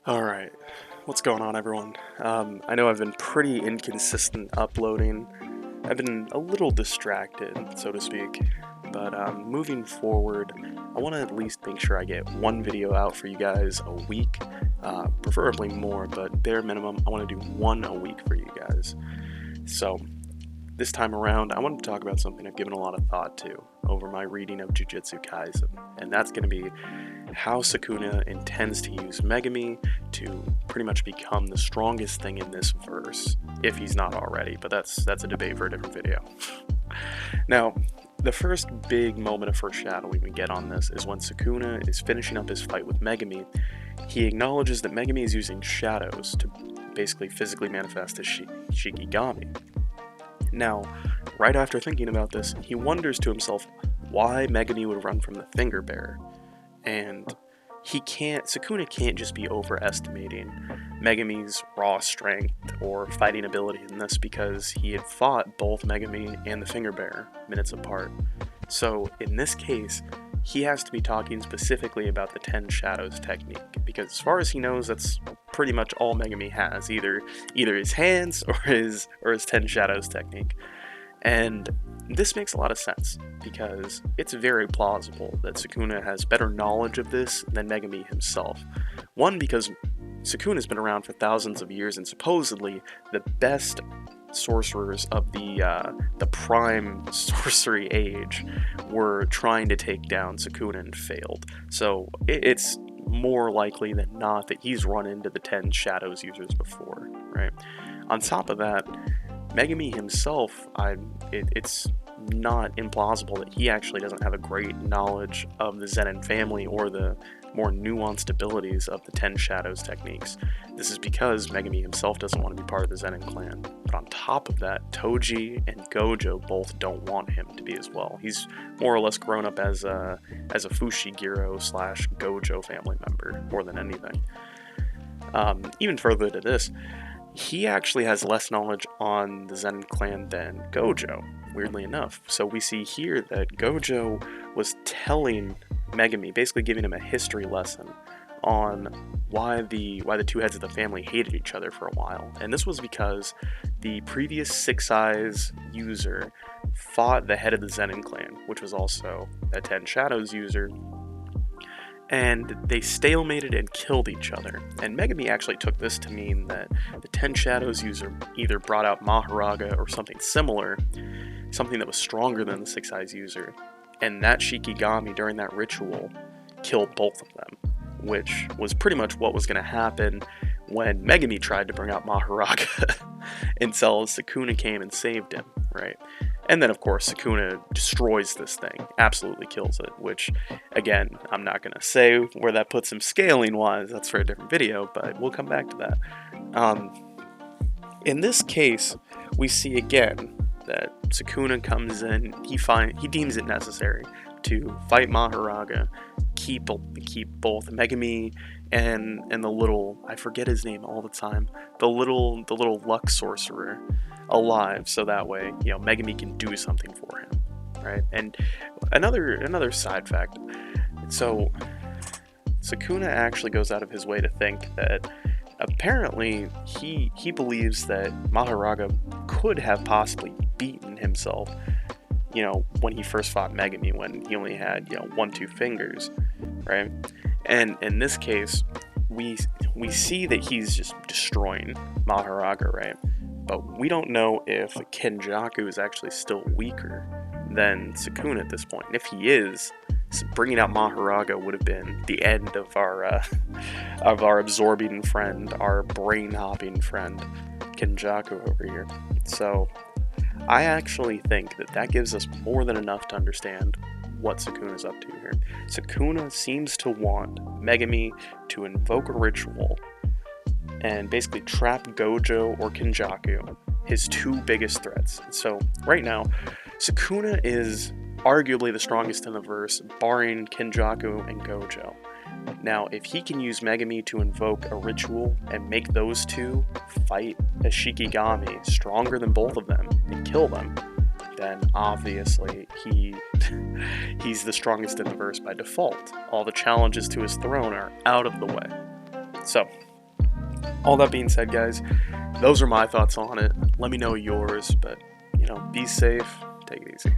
Alright, what's going on everyone? I know I've been pretty inconsistent uploading. I've been a little distracted, so to speak, but moving forward, I want to at least make sure I get one video out for you guys a week, preferably more, but bare minimum, I want to do one a week for you guys. So, this time around, I want to talk about something I've given a lot of thought to over my reading of Jujutsu Kaisen, and that's going to be how Sukuna intends to use Megami to pretty much become the strongest thing in this verse, if he's not already, but that's a debate for a different video. Now, the first big moment of foreshadowing we get on this is when Sukuna is finishing up his fight with Megami. He acknowledges that Megami is using shadows to basically physically manifest his Shikigami. Now, right after thinking about this, he wonders to himself why Megami would run from the Finger Bearer. And Sukuna can't just be overestimating Megami's raw strength or fighting ability in this, because he had fought both Megami and the Finger Bearer minutes apart. So in this case, he has to be talking specifically about the 10 Shadows technique, because as far as he knows, that's pretty much all Megami has, either his hands or his 10 Shadows technique. And this makes a lot of sense, because it's very plausible that Sukuna has better knowledge of this than Megami himself. One, because Sukuna's been around for thousands of years, and supposedly the best sorcerers of the prime sorcery age were trying to take down Sukuna and failed. So it's more likely than not that he's run into the 10 Shadows users before, right? On top of that, Megami himself, it's not implausible that he actually doesn't have a great knowledge of the Zenin family or the more nuanced abilities of the 10 Shadows techniques. This is because Megami himself doesn't want to be part of the Zenin clan. But on top of that, Toji and Gojo both don't want him to be as well. He's more or less grown up as a Fushiguro / Gojo family member more than anything. Even further to this, he actually has less knowledge on the Zenin clan than Gojo, weirdly enough. So we see here that Gojo was telling Megami, basically giving him a history lesson on why the two heads of the family hated each other for a while. And this was because the previous Six Eyes user fought the head of the Zenin clan, which was also a 10 Shadows user, and they stalemated and killed each other. And Megami actually took this to mean that the 10 Shadows user either brought out Maharaga or something similar, something that was stronger than the Six Eyes user, and that Shikigami during that ritual killed both of them, which was pretty much what was going to happen when Megami tried to bring out Maharaga until Sukuna came and saved him, right? And then, of course, Sukuna destroys this thing, absolutely kills it, which, again, I'm not going to say where that puts him scaling-wise, that's for a different video, but we'll come back to that. In this case, we see again that Sukuna comes in, he deems it necessary to fight Maharaga, keep both Megami and the little, I forget his name all the time, the little luck sorcerer alive, so that way, Megami can do something for him, right? And another side fact, so Sukuna actually goes out of his way to think that apparently he believes that Maharaga could have possibly beaten himself, when he first fought Megami, when he only had 1-2 fingers, right? And in this case, we see that he's just destroying Maharaga, right? But we don't know if Kenjaku is actually still weaker than Sukuna at this point. And if he is, bringing out Maharaga would have been the end of our absorbing friend, our brain-hopping friend, Kenjaku over here. So I actually think that gives us more than enough to understand what Sukuna's up to here. Sukuna seems to want Megami to invoke a ritual and basically trap Gojo or Kenjaku, his two biggest threats. So right now, Sukuna is arguably the strongest in the verse, barring Kenjaku and Gojo. Now, if he can use Megami to invoke a ritual and make those two fight a Shikigami stronger than both of them and kill them, then obviously he's the strongest in the verse by default. All the challenges to his throne are out of the way. So, all that being said, guys, those are my thoughts on it. Let me know yours, but, you know, be safe, take it easy.